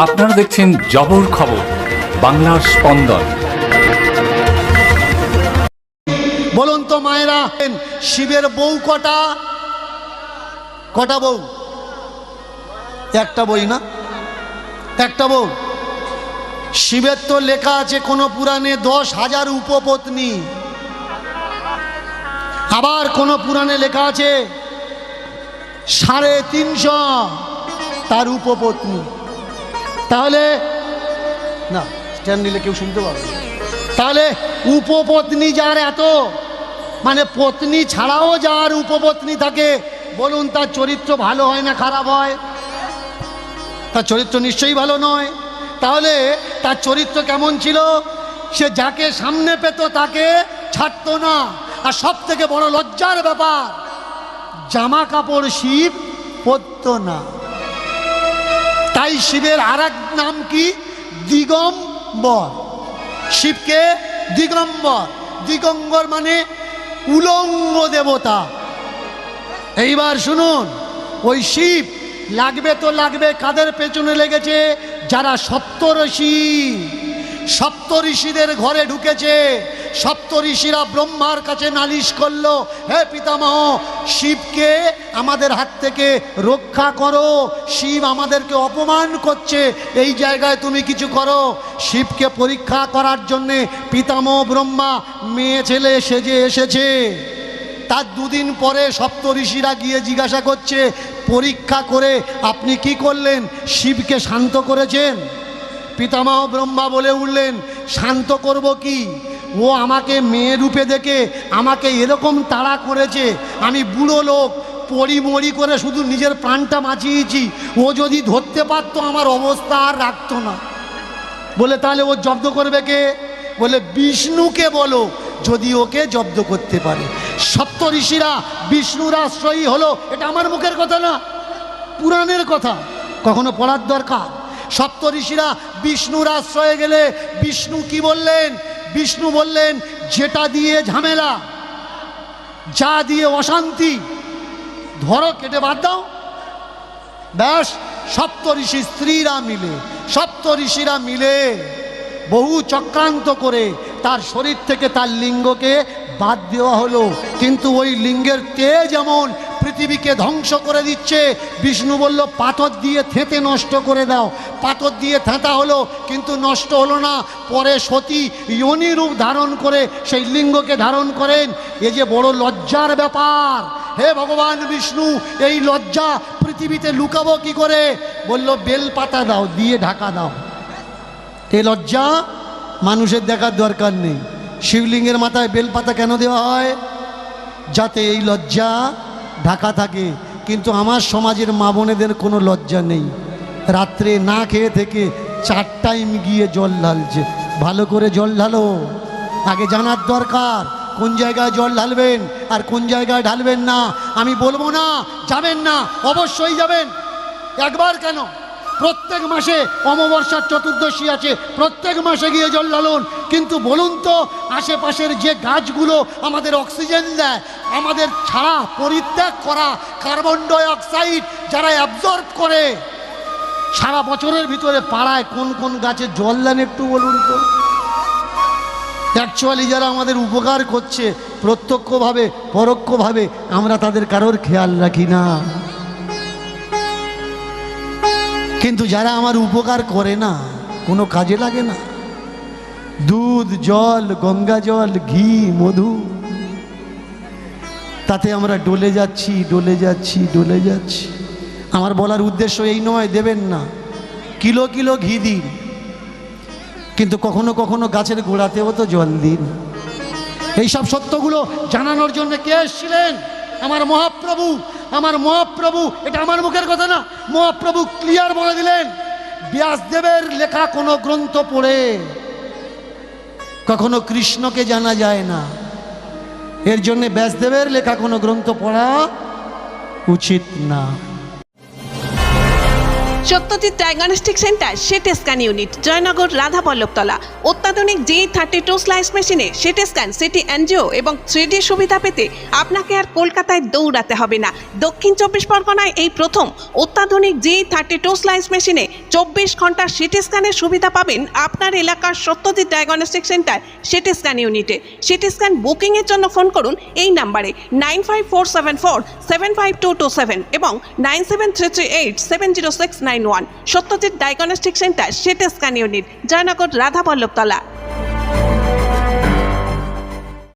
আপনারা দেখছেন জবর খবর, বাংলার স্পন্দন। বলুন তো মায়েরা, শিবের বউ কটা? কটা বউ? একটা বই না, একটা বউ। শিবের তো লেখা আছে কোন পুরাণে 10,000 উপপত্নী, আবার কোন পুরাণে লেখা আছে 350 তার উপপত্নী। তাহলে না, স্ট্যান্ড নিলে কেউ শুনতে পারবে। তাহলে উপপত্নী যার এত, মানে পত্নী ছাড়াও যার উপপত্নী থাকে, বলুন তার চরিত্র ভালো হয় না খারাপ হয়? তার চরিত্র নিশ্চয়ই ভালো নয়। তাহলে তার চরিত্র কেমন ছিল? সে যাকে সামনে পেত তাকে ছাড়তো না। আর সব থেকে বড় লজ্জার ব্যাপার, জামা কাপড় শিব পরতো না। তাই শিবের আর এক নাম কি? দিগম্বর। শিবকে দিগম্বর, দিগম্বর মানে উলঙ্গ দেবতা। এইবার শুনুন, ওই শিব লাগবে তো লাগবে, কাদের পেছনে লেগেছে? যারা সপ্তর্ষি, সপ্তঋষিদের ঘরে ঢুকেছে। সপ্তঋষিরা ব্রহ্মার কাছে নালিশ করলো, হে পিতামহ, শিবকে আমাদের হাত থেকে রক্ষা করো, শিব আমাদেরকে অপমান করছে, এই জায়গায় তুমি কিছু করো। শিবকে পরীক্ষা করার জন্যে পিতামহ ব্রহ্মা মেয়ে ছেলে সেজে এসেছে। তার দুদিন পরে সপ্তঋষিরা গিয়ে জিজ্ঞাসা করছে, পরীক্ষা করে আপনি কি করলেন? শিবকে শান্ত করেছেন? পিতামহ ব্রহ্মা বলে উঠলেন, শান্ত করব কি? ও আমাকে মেয়ে রূপে দেখে আমাকে এরকম তাড়া করেছে, আমি বুড়ো লোক, পড়ি মরি করে শুধু নিজের প্রাণটা বাঁচিয়েছি। ও যদি ধরতে পারতো আমার অবস্থা আর রাখতো না। বলে তাহলে ও জব্দ করবে কে? বলে বিষ্ণুকে বলো, যদি ওকে জব্দ করতে পারে। সপ্তঋষিরা বিষ্ণুর আশ্রয়ী হলো। এটা আমার মুখের কথা না, পুরাণের কথা, কখনো পড়ার দরকার। সপ্তঋষিরা বিষ্ণুর আশ্রয়ে গেলে বিষ্ণু কি বললেন? বিষ্ণু বললেন, যেটা দিয়ে ঝামেলা, যা দিয়ে অশান্তি, ধরো কেটে বাদ দাও। ব্যাস, সপ্তঋষি স্ত্রীরা মিলে, সপ্তঋষিরা মিলে বহু চক্রান্ত করে তার শরীর থেকে তার লিঙ্গকে বাদ দেওয়া হলো। কিন্তু ওই লিঙ্গের তেজ যেমন পৃথিবীকে ধ্বংস করে দিচ্ছে, বিষ্ণু বলল পাথর দিয়ে থেঁতে নষ্ট করে দাও। পাথর দিয়ে থেঁতা হলো, কিন্তু নষ্ট হলো না। পরে সতী যোনি রূপ ধারণ করে সেই লিঙ্গকে ধারণ করেন। এ যে বড় লজ্জার ব্যাপার। হে ভগবান বিষ্ণু, এই লজ্জা পৃথিবীতে লুকাবো কি করে? বলল বেলপাতা দাও, দিয়ে ঢাকা দাও। এই লজ্জা মানুষের দেখার দরকার নেই। শিবলিঙ্গের মাথায় বেলপাতা কেন দেওয়া হয়? যাতে এই লজ্জা ঢাকা থাকে। কিন্তু আমার সমাজের মা বোনেদের কোনো লজ্জা নেই। রাত্রে না খেয়ে থেকে 4 টাইম গিয়ে জল ঢালছে। ভালো করে জল ঢালো, আগে জানার দরকার কোন জায়গায় জল ঢালবেন আর কোন জায়গায় ঢালবেন না। আমি বলবো না যাবেন না, অবশ্যই যাবেন। একবার কেন, প্রত্যেক মাসে অমাবস্যার চতুর্দশী আছে, প্রত্যেক মাসে গিয়ে জল ঢালুন। কিন্তু বলুন তো, আশেপাশের যে গাছগুলো আমাদের অক্সিজেন দেয়, আমাদের ছাড়া পরিত্যাগ করা কার্বন ডাই অক্সাইড যারা অ্যাবজর্ব করে, সারা বছরের ভিতরে পাড়ায় কোন কোন গাছে জল দেন একটু বলুন তো। অ্যাকচুয়ালি যারা আমাদের উপকার করছে প্রত্যক্ষভাবে পরোক্ষভাবে, আমরা তাদের কারোর খেয়াল রাখি না। কিন্তু যারা আমার উপকার করে না, কোনো কাজে লাগে না, দুধ জল, গঙ্গা জল, ঘি, মধু, তাতে আমরা ডলে যাচ্ছি, ডলে যাচ্ছি, ডলে যাচ্ছি। আমার বলার উদ্দেশ্য এই নয় দেবেন না, কিলো কিলো ঘি দিন, কিন্তু কখনো কখনো গাছের গোড়াতেও তো জল দিন। এইসব সত্যগুলো জানানোর জন্য কে এসেছিলেন? আমার মহাপ্রভু। আমার মহাপ্রভু, এটা আমার মুখের কথা না, মহাপ্রভু ক্লিয়ার বলে দিলেন, ব্যাসদেবের লেখা কোনো গ্রন্থ পড়ে কখনো কৃষ্ণকে জানা যায় না। এর জন্য ব্যাসদেবের লেখা কোনো গ্রন্থ পড়া উচিত না। Satyajit diagnostic centre CT scan unit, Joynagar, Radhaballavtala. অত্যাধুনিক G32 স্লাইস মেশিনে সিটি স্ক্যান, সিটি এনজিও এবং 3D সুবিধা পেতে আপনাকে আর কলকাতায় দৌড়াতে হবে না। দক্ষিণ 24 পরগনায় এই প্রথম অত্যাধুনিক G32 স্লাইস মেশিনে 24 ঘন্টা সিটি স্ক্যানের সুবিধা পাবেন আপনার এলাকার Satyajit diagnostic centre CT scan ইউনিটে। সিটি স্ক্যান বুকিংয়ের জন্য ফোন করুন এই নাম্বারে 9547475227 এবং 9733870691। Satyajit diagnostic centre CT scan unit, Joynagar, Radhaballavtala.